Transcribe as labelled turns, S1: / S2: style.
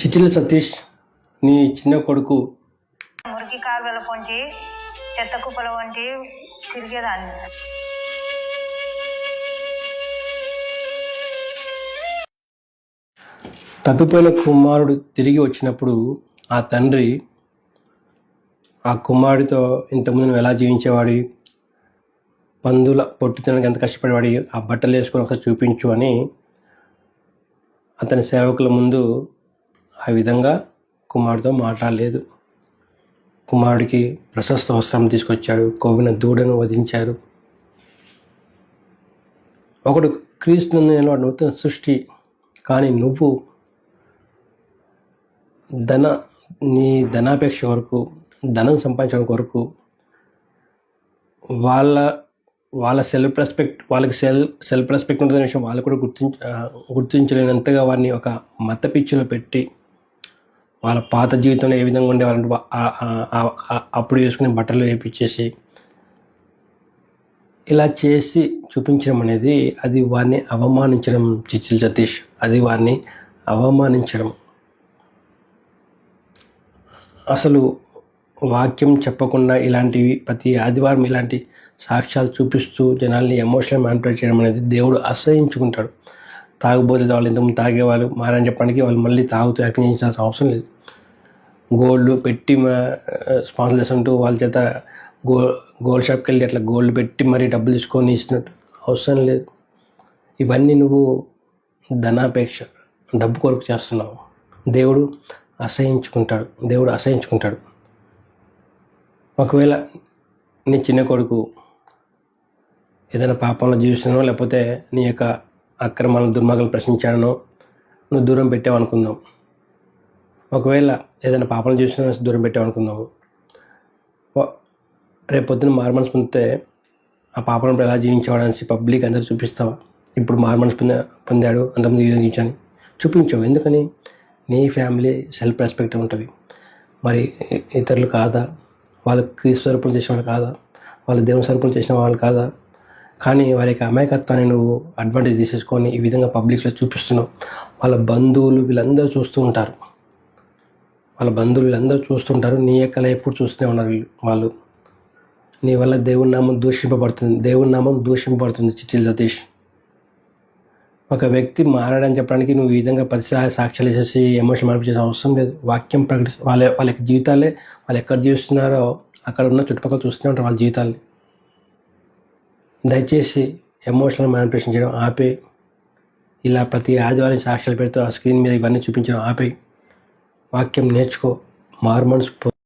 S1: చిచిల సతీష్ నీ చిన్న కొడుకు
S2: మురికి కాలువల పొంటి చెత్త కుప్పల వంటి తిరిగేదాన్ని.
S1: తప్పిపోయిన కుమారుడు తిరిగి వచ్చినప్పుడు ఆ తండ్రి ఆ కుమారుడితో ఇంతకుముందు నువ్వు ఎలా జీవించేవాడి, పందుల పొట్టు తినడానికి ఎంత కష్టపడేవాడి, ఆ బట్టలు వేసుకొని ఒకసారి చూపించు అని అతని సేవకుల ముందు ఆ విధంగా కుమారుడితో మాట్లాడలేదు. కుమారుడికి ప్రశస్త వస్త్రం తీసుకొచ్చాడు, కొవ్విన దూడను వధించారు. ఒకడు క్రీస్తు వాడు నూతన సృష్టి, కానీ నువ్వు నీ ధనాపేక్ష కొరకు, ధనం సంపాదించడం కొరకు, వాళ్ళ సెల్ఫ్ రెస్పెక్ట్ ఉంటుందనే విషయం వాళ్ళు కూడా గుర్తించలేనంతగా వారిని ఒక మత పిచ్చిలో పెట్టి, వాళ్ళ పాత జీవితంలో ఏ విధంగా ఉండేవాళ్ళంటే అప్పుడు వేసుకునే బట్టలు వేయించేసి ఇలా చేసి చూపించడం అనేది అది వారిని అవమానించడం. చిచిల సతీష్, అది వారిని అవమానించడం. అసలు వాక్యం చెప్పకుండా ఇలాంటివి ప్రతి ఆదివారం ఇలాంటి సాక్ష్యాలు చూపిస్తూ జనాల్ని ఎమోషనల్ మ్యానిపులేట్ చేయడం అనేది దేవుడు అసహించుకుంటాడు. తాగుబోతే వాళ్ళు ఇంతకుముందు తాగేవాళ్ళు మారని చెప్పడానికి వాళ్ళు మళ్ళీ తాగుతూ యాక్టింగ్ చేయించాల్సిన అవసరం లేదు. గోల్డ్ పెట్టి స్పాన్సర్ చేస్తుంటూ వాళ్ళ చేత గోల్డ్ షాప్కి వెళ్ళి అట్లా గోల్డ్ పెట్టి మరీ డబ్బులు తీసుకొని ఇస్తున్నట్టు అవసరం లేదు. ఇవన్నీ నువ్వు ధనాపేక్ష, డబ్బు కొరకు చేస్తున్నావు. దేవుడు అసహించుకుంటాడు. ఒకవేళ నీ చిన్న కొడుకు ఏదైనా పాపంలో జీవిస్తున్నానో, లేకపోతే నీ యొక్క అక్రమాలను దుర్మార్గాలు ప్రశ్నించాడనో నువ్వు దూరం పెట్టావనుకుందాం. ఒకవేళ ఏదైనా పాపంలో జీవిస్తున్నా దూరం పెట్టావనుకుందాము. రేపు పొద్దున్న మారుమనసు పొందితే ఆ పాపంలో ఎలా జీవించేవాడని పబ్లిక్ అందరూ చూపిస్తావా? ఇప్పుడు మారుమనసు పొందాడు, అంతకుముందు జీవించని చూపించావు. ఎందుకని? నీ ఫ్యామిలీ సెల్ఫ్ రెస్పెక్ట్ ఉంటుంది. మరి ఇతరులు కాదా? వాళ్ళు క్రీస్తు సరుపులు చేసిన వాళ్ళు కాదా? వాళ్ళు దేవుని సరుపులు చేసిన వాళ్ళు కాదా? కానీ వారి యొక్క అమాయకత్వాన్ని నువ్వు అడ్వాంటేజ్ తీసేసుకొని ఈ విధంగా పబ్లిక్లో చూపిస్తున్నావు. వాళ్ళ బంధువులు వీళ్ళందరూ చూస్తూ ఉంటారు. నీ యొక్క లైఫ్ కూడా చూస్తూనే ఉన్నారు వాళ్ళు. నీ వల్ల దేవుని నామం దూషింపబడుతుంది. చిచిల సతీష్, ఒక వ్యక్తి మారాడని చెప్పడానికి నువ్వు ఈ విధంగా 10 సాక్ష్యాలు వేసేసి ఎమోషన్ మార్పు అవసరం లేదు. వాక్యం ప్రకటిస్తే వాళ్ళ యొక్క జీవితాలే, వాళ్ళు ఎక్కడ జీవిస్తున్నారో అక్కడ ఉన్న చుట్టుపక్కల చూస్తూనే ఉంటారు వాళ్ళ జీవితాలని. దయచేసి ఎమోషనల్ మ్యానిపులేషన్ చేయడం ఆపే. ఇలా ప్రతి ఆదివారం సాక్ష్యాలు పెడుతూ ఆ స్క్రీన్ మీద ఇవన్నీ చూపించడం ఆపే. వాక్యం నేర్చుకో, మారుమనసు